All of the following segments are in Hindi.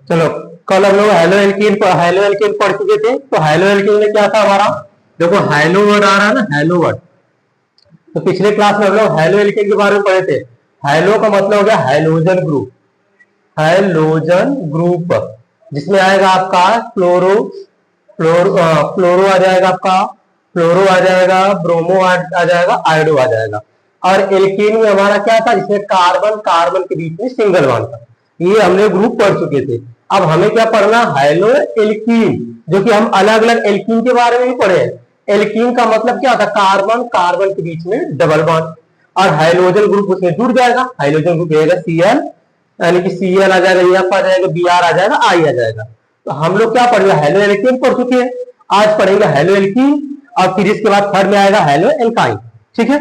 चलो, कल हम लोग हेलो एल्कीन पढ़ चुके थे। तो हेलो एल्कीन में क्या था हमारा, देखो हेलो वर्ड आ रहा है ना, हेलो वर्ड। तो पिछले क्लास में हम लोग हेलो एल्कीन के बारे में पढ़े थे। हेलो का मतलब हो गया हाइड्रोजन ग्रुप, हाइड्रोजन ग्रुप, जिसमें आएगा आपका फ्लोरो आ जाएगा, आपका फ्लोरो आ जाएगा, ब्रोमो आ जाएगा, आयोडो आ जाएगा। और एल्कीन में हमारा क्या था, जिसमें कार्बन कार्बन के बीच में सिंगल बॉन्ड था। ये हमने ग्रुप पढ़ चुके थे। अब हमें क्या पढ़ना, हेलो एल्कीन, जो कि हम अलग अलग एल्कीन के बारे में भी पढ़े हैं। एल्कीन का मतलब क्या होता है, कार्बन कार्बन के बीच में डबल बॉन्ड, और हाइड्रोजन ग्रुप उसमें जुड़ जाएगा। हाइड्रोजन ग्रुप रहेगा Cl, यानी कि Cl आ जाएगा, F आ जाएगा, Br आ जाएगा, I आ जाएगा। तो हम लोग क्या पढ़ेंगे, हेलो एल्कीन पढ़ चुके हैं, आज पढ़ेंगे हेलो एल्कीन, और फिर इसके बाद थर्ड में आएगा हेलो एल्काइन। ठीक है,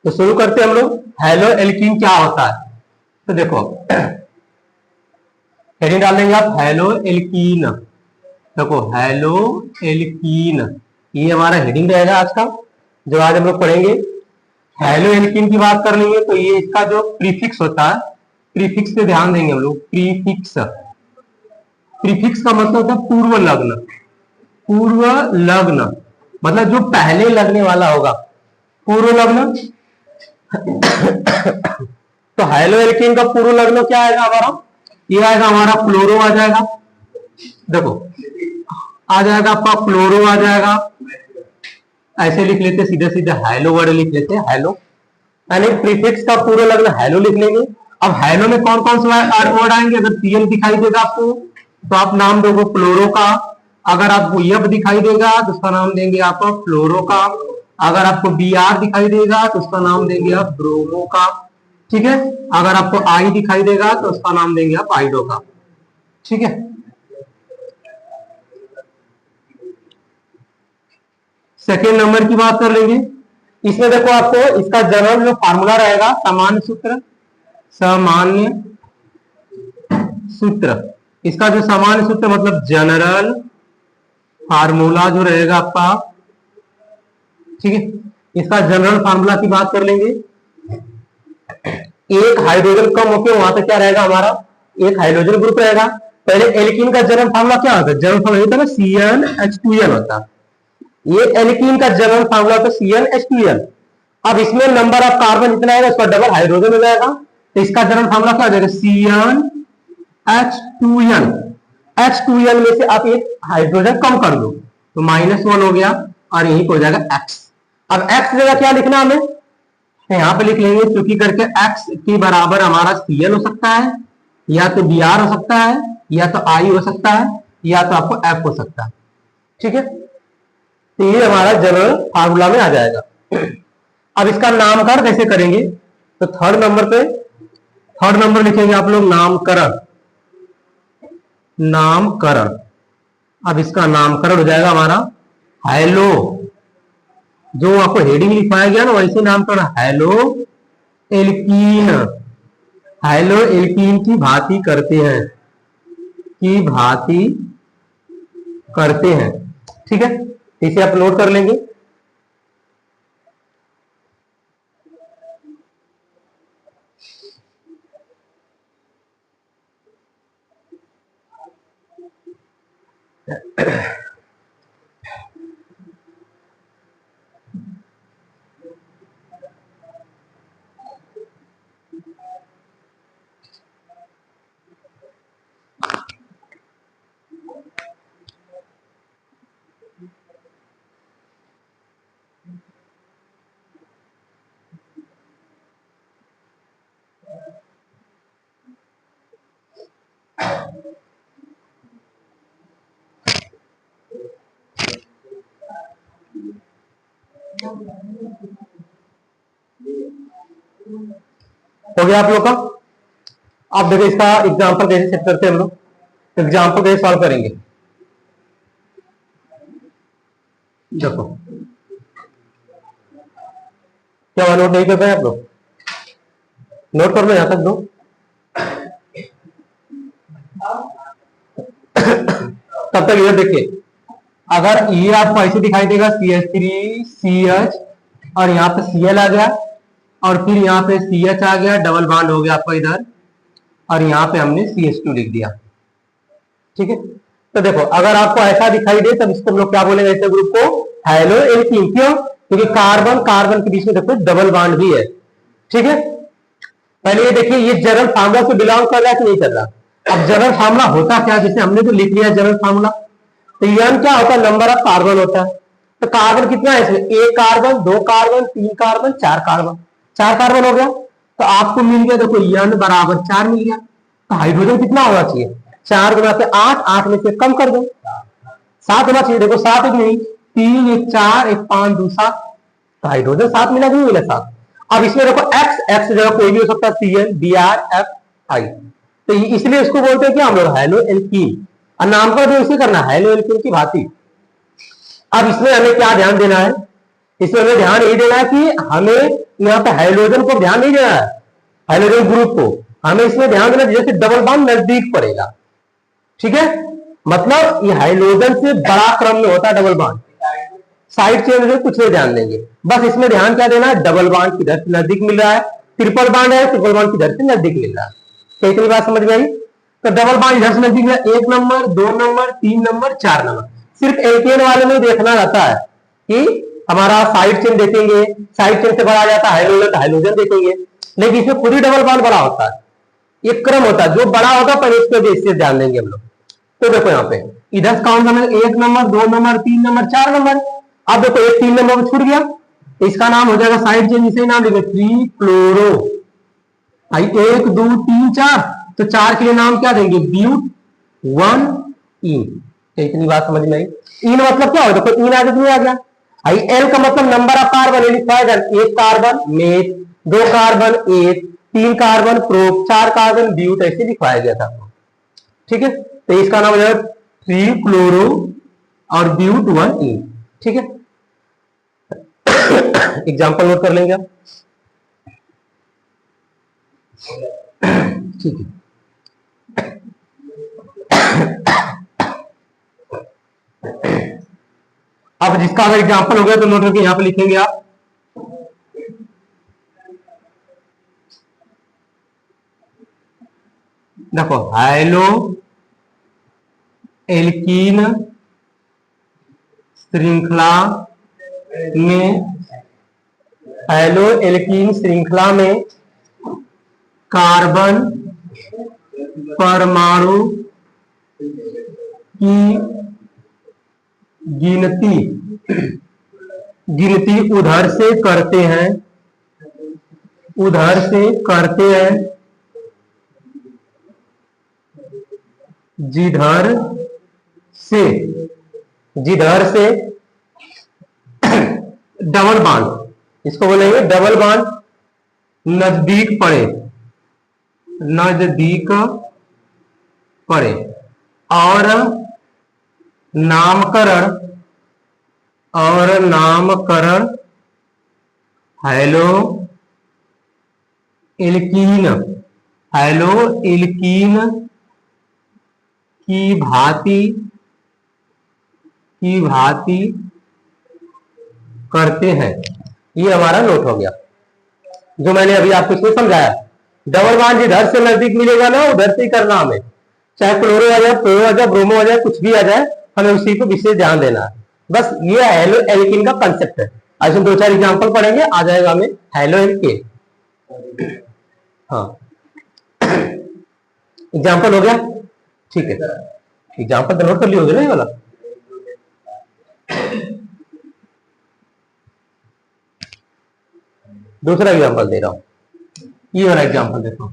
तो शुरू करते हैं हम लोग। हेलो एल्कीन क्या होता है, तो देखो हेडिंग डाल देंगे आप, हेलो एल्कीन। देखो हेलो एल्कीन, ये हमारा हेडिंग रहेगा आज का, जो आज हम लोग पढ़ेंगे। हेलो एल्कीन की बात कर लेंगे तो ये इसका जो प्रीफिक्स होता है, प्रीफिक्स पे ध्यान देंगे हम लोग। प्रीफिक्स, प्रीफिक्स का मतलब होता है पूर्व लग्न। पूर्व लग्न मतलब जो पहले लगने वाला होगा, पूर्व लग्न। तो हेलो एल्कीन का पूर्व लग्न क्या आएगा हमारा, ये आएगा हमारा फ्लोरो आ जाएगा। देखो आ जाएगा आपका फ्लोरो आ जाएगा, ऐसे लिख लेते सीधे सीधे, हेलो वर्ड लिख लेते हेलो, यानी प्रीफिक्स का पूर्व लग्न हेलो लिख लेंगे। अब हेलो में कौन कौन से वर्ड आएंगे, अगर Cl दिखाई देगा आपको तो आप नाम दोगे फ्लोरो का, अगर आपको F दिखाई देगा तो उसका नाम देंगे आप फ्लोरो का, अगर आपको Br दिखाई देगा तो उसका नाम देंगे आप ब्रोमो का। ठीक है, अगर आपको I दिखाई देगा तो उसका नाम देंगे आप आइडो का। ठीक है, सेकेंड नंबर की बात कर लेंगे। इसमें देखो आपको इसका जनरल जो फार्मूला रहेगा, सामान्य सूत्र, सामान्य सूत्र, इसका जो सामान्य सूत्र मतलब जनरल फार्मूला जो रहेगा आपका। ठीक है, इसका जनरल फार्मूला की बात कर लेंगे। एक हाइड्रोजन कम होकर वहां पे क्या रहेगा हमारा, एक हाइड्रोजन ग्रुप रहेगा। पहले एल्कीन का जनरल फार्मूला क्या होता है, जनरल फार्मूला होता है ना CnH2n होता है। ये एल्कीन का जनरल फार्मूला होता है CnH2n। अब इसमें नंबर ऑफ कार्बन जितना है उसका डबल हाइड्रोजन हो जाएगा, तो इसका जनरल फार्मूला क्या हो जाएगा, CnH2n। H2n में से आप एक हाइड्रोजन कम कर दो तो -1 हो गया, और यही हो जाएगा X। अब X जगह क्या लिखना हमें, यहाँ पे लिख लेंगे चूंकि करके X के बराबर हमारा Cl हो सकता है, या तो Br हो सकता है, या तो I हो सकता है, या तो आपको F हो सकता है। ठीक है, तो ये हमारा जनरल फार्मूला में आ जाएगा। अब इसका नामकरण कैसे करेंगे, तो थर्ड नंबर पे, थर्ड नंबर लिखेंगे आप लोग नामकरण, नामकरण। अब इसका नामकरण हो जाएगा हमारा हेलो, जो आपको हेडिंग लिखवाया गया ना वैसे नामकरण, हेलो एल्कीन। हेलो एल्कीन की भांति करते हैं, की भांति करते हैं। ठीक है, इसे अपलोड कर लेंगे। हो गया आप लोग का। अब देखो इसका एग्जांपल कैसे सेट करते हैं हम लोग, एग्जांपल कैसे सॉल्व करेंगे। देखो क्या नोट नहीं कर पाए आप लोग, नोट कर लो यहां तक दो। तब तक इधर देखिए, अगर ये आपको ऐसे दिखाई देगा CH3CH, और यहाँ पे Cl आ गया, और फिर यहाँ पे CH आ गया, डबल बॉन्ड हो गया आपका इधर, और यहाँ पे हमने CH2 लिख दिया। ठीक है। तो देखो अगर आपको ऐसा दिखाई दे तब इसको हम लोग क्या बोलेंगे, ऐसे ग्रुप को हेलो एल्कीन। क्यों? क्योंकि कार्बन कार्बन के बीच में देखो डबल बॉन्ड भी है। ठीक है। पहले ये देखिए ये जनरल फार्मूला से बिलोंग कर रहा है कि नहीं कर रहा। अब जनरल फार्मूला होता क्या, जैसे हमने तो लिख लिया जनरल फार्मूला, तो यन क्या होता है, नंबर ऑफ कार्बन होता है। तो कार्बन कितना है इसमें, एक कार्बन, दो कार्बन, तीन कार्बन, चार कार्बन, चार कार्बन हो गया। तो आपको मिल गया देखो यन बराबर चार मिल गया। तो हाइड्रोजन कितना होना चाहिए, चार गुना से आठ, आठ में से कम कर दो, सात होना चाहिए। देखो सात एक नहीं, तीन एक चार एक पांच दो सात, तो हाइड्रोजन सात मिला कि नहीं मिला, सात। अब इसमें देखो एक्स, एक्स जगह कोई भी हो सकता है, C L D R F I, तो इसलिए इसको बोलते हैं कि हम लोग हेलो एल्कीन, और नामकरण भी इसे करना है हेलो एल्कीन की भांति। अब इसमें हमें क्या ध्यान देना है, इसमें हमें ध्यान यही देना है कि हमें यहाँ पे हाइड्रोजन को ध्यान नहीं देना है, हाइड्रोजन ग्रुप को हमें इसमें ध्यान देना जैसे डबल बॉन्ड नजदीक पड़ेगा। ठीक है, मतलब ये हाइड्रोजन से बड़ा क्रम में होता है डबल बॉन्ड, साइड चेंज में कुछ नहीं ध्यान देंगे, बस इसमें ध्यान क्या देना है, डबल बॉन्ड किधर से नजदीक मिल रहा है, ट्रिपल बॉन्ड है, ट्रिपल बॉन्ड किधर से नजदीक मिल रहा है। तो इतनी बात समझ में आई। तो डबल बॉन्ड इधर से नजदीक में एक नंबर, दो नंबर, तीन नंबर, चार नंबर। सिर्फ एल्केन वाले में देखना रहता है कि हमारा साइड चेन देखेंगे, साइड चेन से बड़ा जाता है हाइड्रोजन, तो हाइड्रोजन देखेंगे, लेकिन इसमें खुद ही डबल बॉन्ड बड़ा होता है, एक क्रम होता है, जो बड़ा होगा पहले इसको इससे ध्यान देंगे हम लोग। तो देखो यहाँ पे इधर काउंट करना, एक नंबर, दो नंबर, तीन नंबर, चार नंबर। अब देखो एक तीन नंबर में छूट गया, तो इसका नाम हो जाएगा साइड चेन, इसे नाम लिखे थ्री क्लोरो। आई एक दो तीन चार, तो चार के लिए नाम क्या देंगे, ब्यूट वन इन। तो इतनी बात समझ में आई। इन मतलब क्या होगा, देखो इन आगे नहीं आ गया। आई एल का मतलब नंबर ऑफ कार्बन, लिखा है एक कार्बन मेथ, दो कार्बन एक, तीन कार्बन प्रोप, चार कार्बन ब्यूट, ऐसे लिखवाया गया था। ठीक है, तो इसका नाम हो जाएगा थ्री क्लोरो और ब्यूट वन इन। ठीक है, एग्जाम्पल नोट कर लेंगे आप। ठीक है, अब जिसका अगर एग्जाम्पल हो गया तो नोट करके यहां पे लिखेंगे आप। देखो हाइलो एल्कीन श्रृंखला में, हाइलो एल्कीन श्रृंखला में कार्बन परमाणु की गिनती गिनती उधर से करते हैं, उधर से करते हैं जिधर से, जिधर से डबल बॉन्ड, इसको बोलेंगे डबल बॉन्ड नजदीक पड़े, नजदीक पड़े। और नामकरण, और नामकरण हेलो एल्कीन, हेलो एल्कीन की भांति, की भांति करते हैं। ये हमारा नोट हो गया, जो मैंने अभी आपको इसमें समझाया। डबल बॉन्ड जिधर से नजदीक मिलेगा ना उधर से ही करना हमें, चाहे क्लोरो आ जाए, फ्लोरो आ जाए, ब्रोमो आ जाए, कुछ भी आ जाए, हमें उसी को विशेष ध्यान देना है। बस ये हेलो एल्कीन का कंसेप्ट है। आज हम दो चार एग्जांपल पढ़ेंगे, आ जाएगा हमें हेलो एल्कीन। हाँ, एग्जांपल हो गया। ठीक है, एग्जांपल तो नोट कर लिए होगे ना ये वाला। दूसरा एग्जांपल दे रहा हूं, ये वाला एग्जांपल देखो।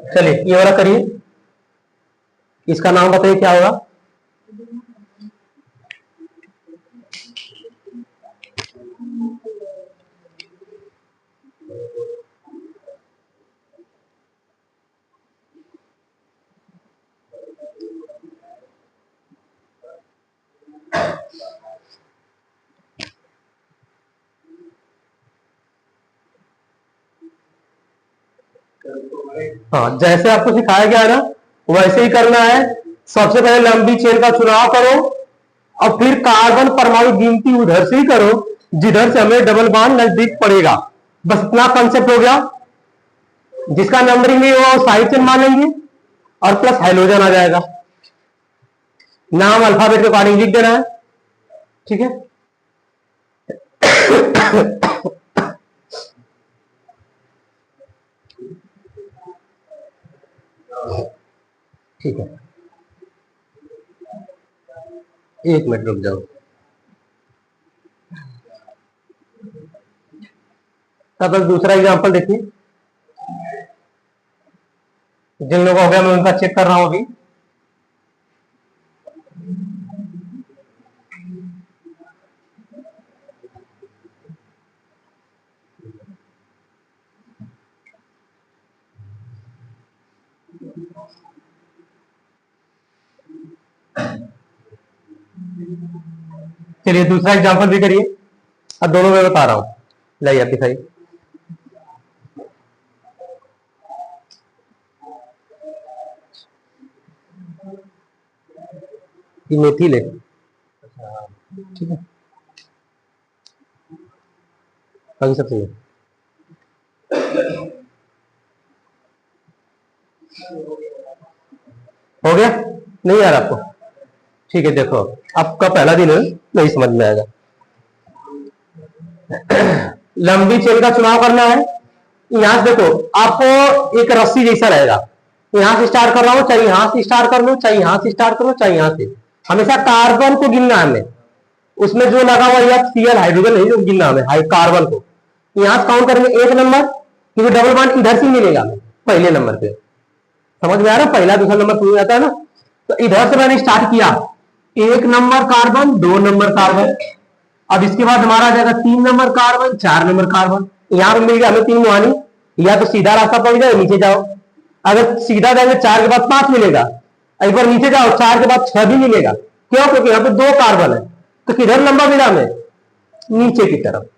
चलिए ये वाला करिए, इसका नाम बताइए क्या होगा। हाँ, जैसे आपको सिखाया गया है ना वैसे ही करना है। सबसे पहले लंबी चेन का चुनाव करो और फिर कार्बन परमाणु गिनती उधर से ही करो जिधर से हमें डबल बॉन्ड नजदीक पड़ेगा। बस इतना कंसेप्ट हो गया। जिसका नंबरिंग नहीं हुआ वो साइड चेन मान लेंगे और प्लस हाइड्रोजन आ जाएगा। नाम अल्फाबेट के अकॉर्डिंग लिख देना है। ठीक है। ठीक है, एक मिनट रुक जाओ। तब तक दूसरा एग्जांपल देखिए। जिन लोगों को हो गया मैं उनका चेक कर रहा हूं अभी। चलिए दूसरा एग्जांपल भी करिए। अब दोनों में बता रहा हूं। लाइए आप दिखाइए। ये मेथिल है। ठीक है, बाकी सब सही है। हो गया? नहीं आ रहा आपको? ठीक है, देखो आपका पहला दिन है, नहीं समझ में आएगा। लंबी चेन का चुनाव करना है। यहां से देखो आपको एक रस्सी जैसा रहेगा। यहां से स्टार्ट कर रहा हूं, चाहे यहां से स्टार्ट कर लो, चाहे यहां से स्टार्ट करो, चाहे यहां से। हमेशा कार्बन को गिनना है हमें। उसमें जो लगा हुआ या सीएल हाइड्रोजन नहीं, जो गिनना हमें कार्बन को। यहां से काउंट करेंगे एक नंबर, क्योंकि डबल बॉन्ड इधर से मिलेगा पहले नंबर पे। समझ में आ रहा है? पहला दूसरा नंबर समझ में आता है ना। तो इधर से मैंने स्टार्ट किया, एक नंबर कार्बन, दो नंबर कार्बन। अब इसके बाद हमारा आ जाएगा तीन नंबर कार्बन, चार नंबर कार्बन। यहां पर मिल गया हमें तीन मुहानी। या तो सीधा रास्ता पड़ जाए, नीचे जाओ। अगर सीधा जाएंगे चार के बाद पांच मिलेगा, एक बार नीचे जाओ चार के बाद छह भी मिलेगा। क्यों? क्योंकि यहाँ पे दो कार्बन है। तो किधर लंबा मिला हमें? नीचे की तरफ।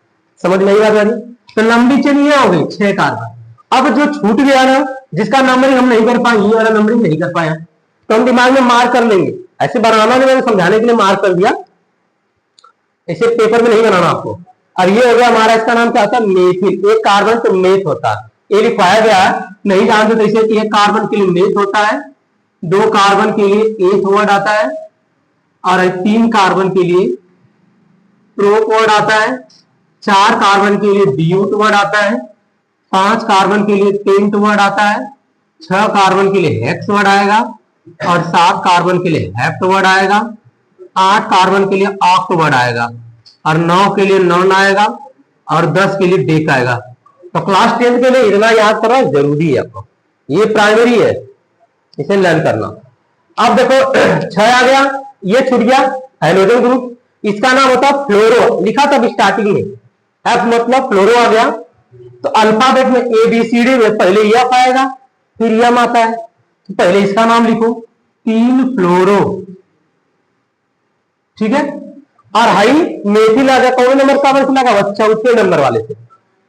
समझ में आई बात वाली? तो लंबी चेन ये हो गई, छह कार्बन। अब जो छूट गया ना, जिसका नंबरिंग हम नहीं कर पाए, ये वाला नंबरिंग नहीं कर पाया, तो हम दिमाग में मार्क कर लेंगे। ऐसे बनाना नहीं, मैंने समझाने के लिए मार्क कर दिया। इसे पेपर में नहीं बनाना आपको। और ये हो गया हमारा, इसका नाम क्या होता है? मेथिल। एक कार्बन तो मेथ होता है, ये लिखवाया गया है। नहीं जानते तो इसे एक कार्बन के लिए मेथ होता है, दो कार्बन के लिए एथ वर्ड आता है, और तीन कार्बन के लिए प्रोप वर्ड आता है, चार कार्बन के लिए ब्यूट वर्ड आता है, पांच कार्बन के लिए पेंट वर्ड आता है, छह कार्बन के लिए हेक्स वर्ड आएगा, और सात कार्बन के लिए हेप्ट वर्ड आएगा, आठ कार्बन के लिए ऑक्ट वर्ड आएगा, और नौ के लिए नॉन आएगा, और 10 के लिए डेक आएगा। तो क्लास 10 के लिए इतना याद करना जरूरी है आपको। ये प्राइमरी है, इसे लर्न करना। अब देखो छह आ गया, ये छूट गया हाइड्रोजन ग्रुप। इसका नाम होता है फ्लोरो, लिखा था स्टार्टिंग में। एफ मतलब फ्लोरो आ गया। तो अल्फाबेट में ए बी सी डी में पहले एफ आएगा, फिर एम आता है। तो पहले इसका नाम लिखो, तीन फ्लोरो। ठीक है। और हाई मेथिल आ गया, कौन नंबर का वर्ष लगा? चौथे नंबर वाले से।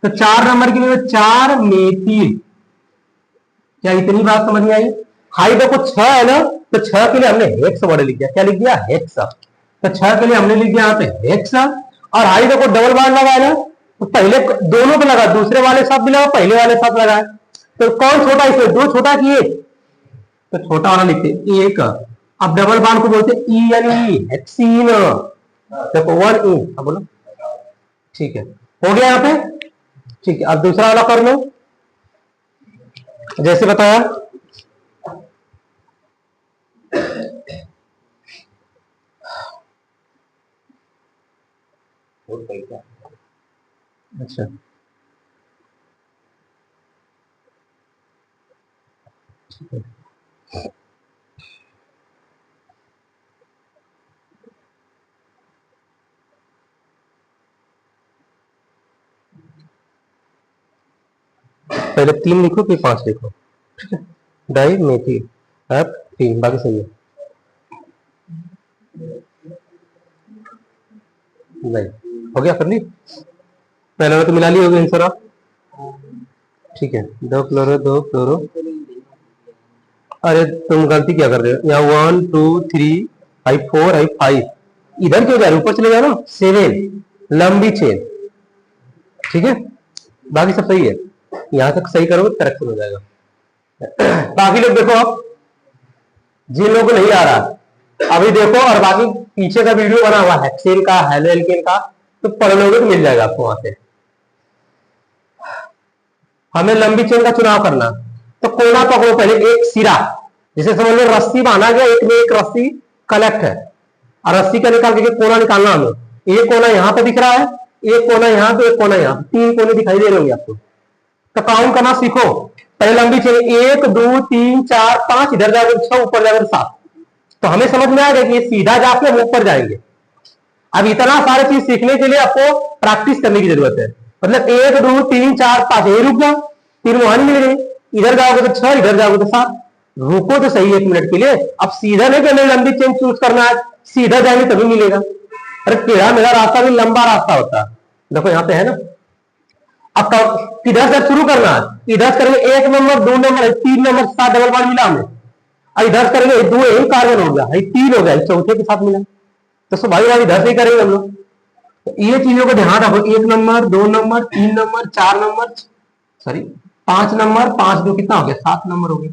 तो चार नंबर के लिए चार मेथिल। क्या इतनी बात समझ में आई? हाई देखो छह है ना, तो छह के लिए हमने हेक्स वर्ड लिख दिया। क्या लिख दिया? हेक्स। तो छह के लिए हमने लिख दिया यहाँ पे हेक्स। और हाई देखो डबल बार लगा है ना, तो पहले दोनों पे लगा, दूसरे वाले साथ भी लगा, पहले वाले साथ लगा है। तो कौन छोटा इसमें? दो छोटा कि एक? तो छोटा वाला लिखते एक। अब डबल बार को बोलते ई एन ई, हेक्सीन। देखो वन ई। अब बोलो। ठीक है, हो गया यहाँ पे। ठीक है, अब दूसरा वाला कर लो जैसे बताया। अच्छा, पहले तीन लिखो फिर पांच लिखो। ठीक है, डाई मेथी एप तीन, बाकी सही है। नहीं हो गया, कर ली। पहले तो मिला ली होगी आंसर आप। ठीक है, दो क्लोरो दो क्लोरो। अरे तुम गलती क्या कर रहे हो, यहाँ 1 2 3 फाइव 4 आई 5, इधर क्यों जा रहे हो, ऊपर चले जाओ ना, 7 लंबी चेन। ठीक है, बाकी सब सही है, यहां तक सही करोगे करेक्शन हो जाएगा। बाकी लोग देखो, आप जिन लोगों को नहीं आ रहा अभी देखो, और बाकी पीछे का वीडियो बना हुआ है हेक्सेन का, हेलो एल्केन का, तो पढ़ लोगे तो मिल जाएगा आपको वहां से। हमें लंबी चेन का चुनाव करना, तो कोना पकड़ो पहले, एक सिरा, जिसे समझ लो रस्सी बांधा गया, एक में एक रस्सी कलेक्ट है, और रस्सी का निकाल के कोना निकालना हमें। एक कोना यहाँ पे दिख रहा है, एक कोना यहाँ पे, एक कोना यहाँ पे, 3 कोने दिखाई दे रहे होंगे आपको। तो काउंट करना सीखो, पहले लंबी चेन 1 2 3 4 5, इधर जाकर 6, ऊपर जाकर 7। तो हमें समझ में आएगा कि ये सीधा जाके हम ऊपर जाएंगे। अब इतना सारी चीज सीखने के लिए आपको प्रैक्टिस करने की जरूरत है। मतलब 1 2 3 4 5, ये रुक जाओ, फिर वहां नहीं मिल गए, इधर जाओगे तो 6, इधर जाओगे तो 7। रुको तो सही 1 मिनट के लिए। अब सीधा नहीं कि लंबी चेन चूज करना है, सीधा जाएंगे तभी मिलेगा। अरे टेढ़ा मेरा रास्ता भी लंबा रास्ता होता है, देखो यहाँ पे है ना। अब किधर से शुरू करना है, इधर से करेंगे 1 number 2 number 3 number 7 double bond मिला हमें, और इधर से करेंगे 2 एक कार्बन हो गया, 3 हो गया, चौथे के साथ मिला, तो भाई भाई इधर से ही करेंगे हम लोग। तो ये चीजों को ध्यान रखो, 1 number 2 number 3 number 4 number, sorry 5 number, 5 2 कितना हो गया, 7 नंबर हो गया।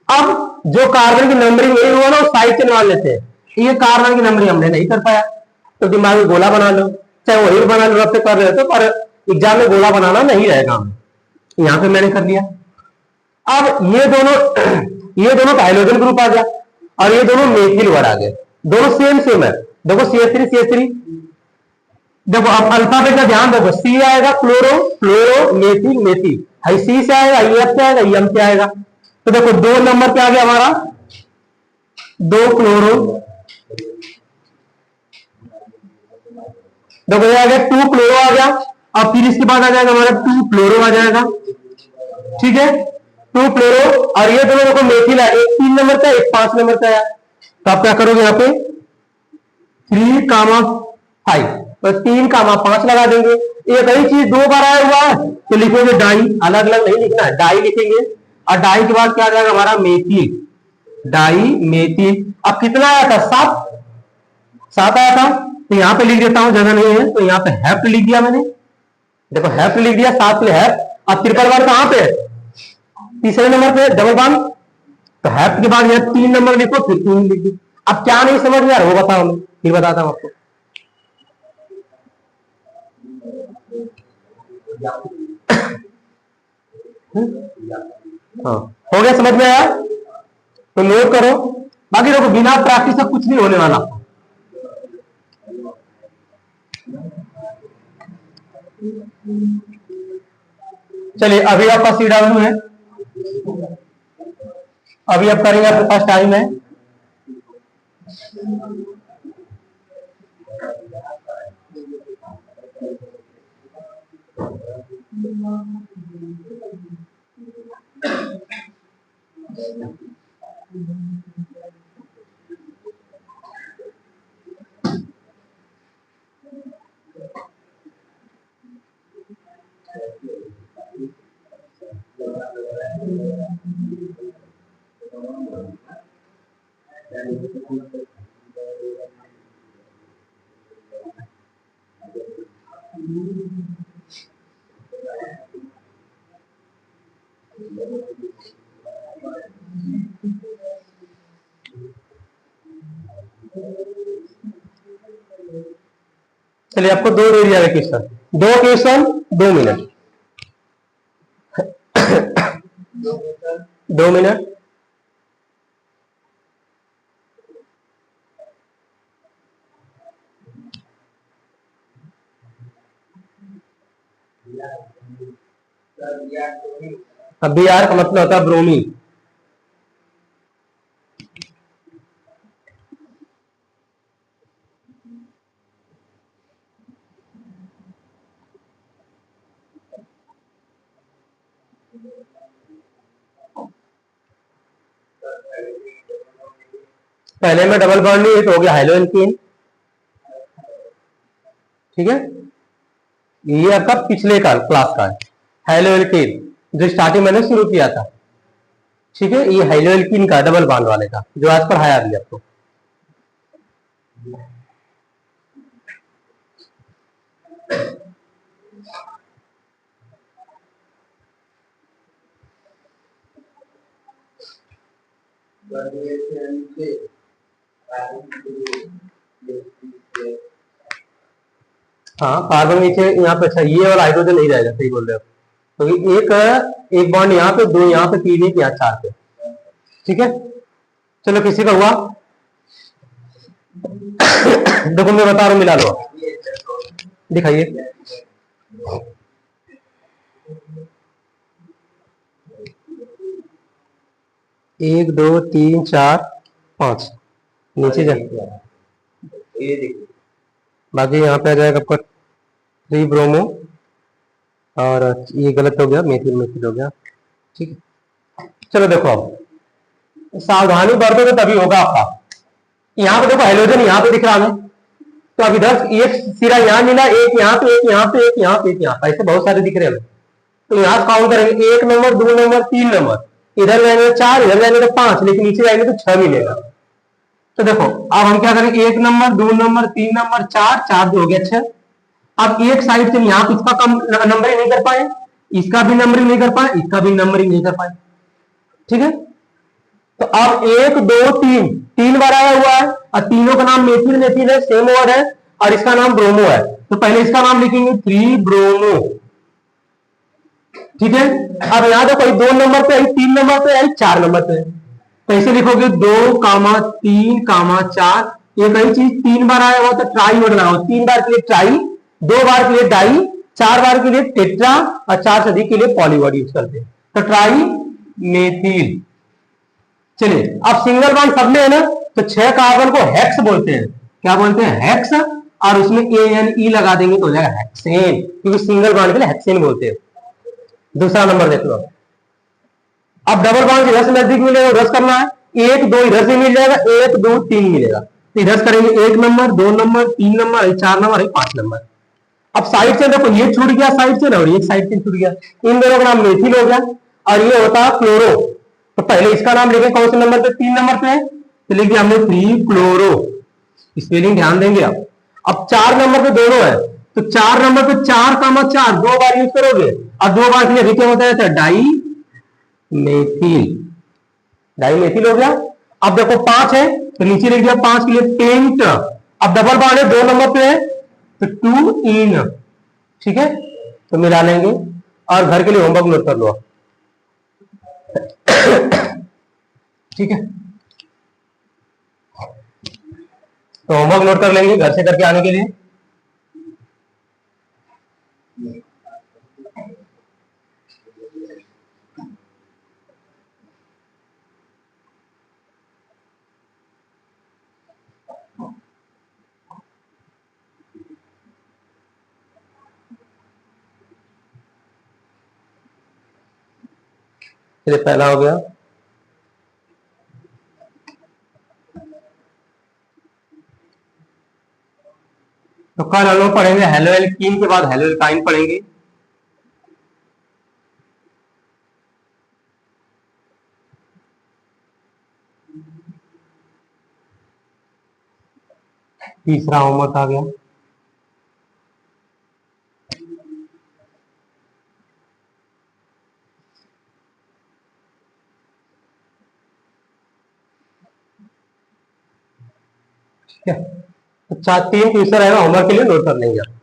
अब जो कार्बन की नंबरिंग नहीं हुआ ना, साइड से निकाल लेते हैं। ये कार्बन की नंबरिंग हमने नहीं कर पाया, तो दिमाग में गोला बना लो, चाहे वही बना लो, रब से कर रहे हो, पर एग्जाम में गोला बनाना नहीं रहेगा हमें। यहां पे मैंने कर लिया। अब ये दोनों का हाइड्रोजन ग्रुप आ गया, और ये दोनों मेथिल वर्ड आ गए, दोनों सेम सेम है। देखो CH3 देखो, अब अल्फाबेट का ध्यान देखो, सी आएगा क्लोरो फ्लोरो मेथिल मेथिल, सी से आएगा, एफ से आएगा, एम से आएगा। तो देखो 2 नंबर पे आ गया हमारा 2 क्लोरो, देखो ये आ गया 2 क्लोरो आ गया, और फिर इसके बाद आ जाएगा हमारा 2 फ्लोरो आ जाएगा। ठीक है, 2 फ्लोरो, और ये दोनों देखो मेथिल है, एक 3 नंबर का, एक 5 नंबर का है। तो आप क्या करोगे यहाँ पे 3, 5, तो 3, 5 लगा देंगे। एक ही चीज 2 बार आया हुआ है, तो लिखोगे डाई, अलग अलग नहीं लिखना है, डाई लिखेंगे। और डाई के बाद क्या आ जाएगा हमारा मेथिल, डाई मेथिल। अब कितना आया था, 7 आया था, तो यहाँ पे लिख देता हूं, जगह नहीं है तो यहाँ पे हैप्ट लिख दिया मैंने। देखो हैप्ट लिख दिया, 7 पे हैप्ट, और ट्रिपल बार कहां पे, तीसरे नंबर पे डबल बार। तो हैप्ट के बाद यहाँ 3 नंबर लिखो, फिर 3 लिख दी। अब क्या नहीं समझ में आ रहा वो बताओ, मैं फिर बताता हूं आपको। हाँ, हो गया, समझ में आया तो नोट करो। बाकी देखो बिना प्रैक्टिस से कुछ नहीं होने वाला। चलिए, अभी आपका CW है, अभी आप करेंगे, आपके पास टाइम है। चलिए, आपको 2 दे दिया क्वेश्चन, 2 क्वेश्चन 2 मिनट, 2 मिनट। अब Br का मतलब होता है ब्रोमीन। पहले में डबल बॉन्ड नहीं तो हो गया हेलो एल्केन। ठीक है, ये आपका पिछले क्लास का है हेलो एल्केन। जो स्टार्टिंग मैंने शुरू किया था। ठीक है, ये हाइड्रोएल्कीन का डबल बॉन्ड वाले का जो आज पढ़ाया अभी आपको। हाँ, कार्बन नीचे यहाँ पे, अच्छा ये वाला हाइड्रोजन नहीं रहेगा, सही बोल रहे हो। तो एक बॉन्ड यहाँ पे, दो यहाँ पे, तीन, एक यहाँ, चार पे। ठीक है, चलो किसी का हुआ देखो मैं बता रहा हूँ, मिला लो, दिखाइए। एक, दो, तीन, चार, पांच, नीचे जा, बाकी यहाँ पे आ जाएगा आपका 3 ब्रोमो, और ये गलत हो गया, मेथिल मेथिल हो गया। ठीक है, चलो देखो अब सावधानी बरतो तो तभी होगा आपका। यहाँ पे देखो हाइड्रोजन यहाँ पे दिख रहा है, तो अब इधर एक सिरा यहाँ मिला, एक यहाँ पे, एक यहाँ पे, एक यहाँ पे, एक यहाँ पे, ऐसे बहुत सारे दिख रहे हैं। तो यहाँ काउंट करेंगे, 1 नंबर, 2 नंबर, 3 नंबर, इधर जाएंगे 4, इधर जाएंगे तो 5, लेकिन नीचे जाएंगे तो 6 मिलेगा। तो देखो अब हम क्या करेंगे, 1 नंबर, 2 नंबर, 3 नंबर, 4, 4 जो हो गया 6। अब एक साइड से यहाँ इसका कम नंबर ही नहीं कर पाए, इसका भी नंबर ही नहीं कर पाए, इसका भी नंबर ही नहीं कर पाए। ठीक है, तो अब 1, 2, 3, 3 बार आया हुआ है, और तीनों का नाम मेथिल मेथिल है, सेम वर्ड है, और इसका नाम ब्रोमो है। तो पहले इसका नाम लिखेंगे 3 ब्रोमो। ठीक है, अब यहां देखो 2 नंबर पे आई, 3 नंबर पे आई, 4 नंबर पे। तो ऐसे लिखोगे 2, 3, 4। एक ही चीज 3 बार आया हुआ तो ट्राई वर्ड लगाओ, 3 बार के लिए ट्राई, 2 बार के लिए डाई, 4 बार के लिए टेट्रा, और 4 से अधिक के लिए पॉलीवर्ड यूज करते हैं। तो ट्राई मेथिल। चलिए अब सिंगल बॉन्ड सब में है ना, तो 6 कार्बन को हेक्स बोलते हैं। क्या बोलते हैं? हेक्स, और उसमें ANE लगा देंगे तो हो जाएगा हेक्सेन, क्योंकि सिंगल बॉन्ड के लिए हेक्सेन बोलते हैं। दूसरा नंबर देख लो, अब डबल बॉन्ड इधर से नजदीक मिलेगा, उधर करना है, 1, 2 इधर से मिल जाएगा, 1, 2, 3 मिलेगा, तो इधर करेंगे 1 number, 2 number, 3 number, 4 number, 5 number. अब साइड से देखो, ये छूट गया साइड से ना, और ये साइड से छूट गया, इन दोनों का नाम मेथिल हो गया, और ये होता है क्लोरो। तो पहले इसका नाम लिखे कौन से नंबर पे? 3 नंबर पे, तो लिख दिया हमने 3 क्लोरो। स्पेलिंग ध्यान देंगे आप। अब 4 नंबर पे दोनों है, तो 4 नंबर पे 4, 4 2 बार यूज करोगे, और 2 बार के लिए क्या होता है? डाई मेथिल, डाई मेथिल हो गया। अब देखो 5 है, तो नीचे लिख दिया 5 के लिए पेंट। अब डबल बॉन्ड है, 2 नंबर पे है, तो 2 इन। ठीक है, तो मिला लेंगे, और घर के लिए होमवर्क नोट कर लो। ठीक है, तो होमवर्क नोट कर लेंगे घर से करके आने के लिए। चलिए पहला हो गया, तो कल हम लोग पढ़ेंगे हेलोएल्कीन के बाद हेलोएल्काइन पढ़ेंगे। तीसरा होमवर्क आ गया। ठीक है, तो 3 तीसरा रहेगा, होमवर्क के लिए नोट कर लेंगे आप।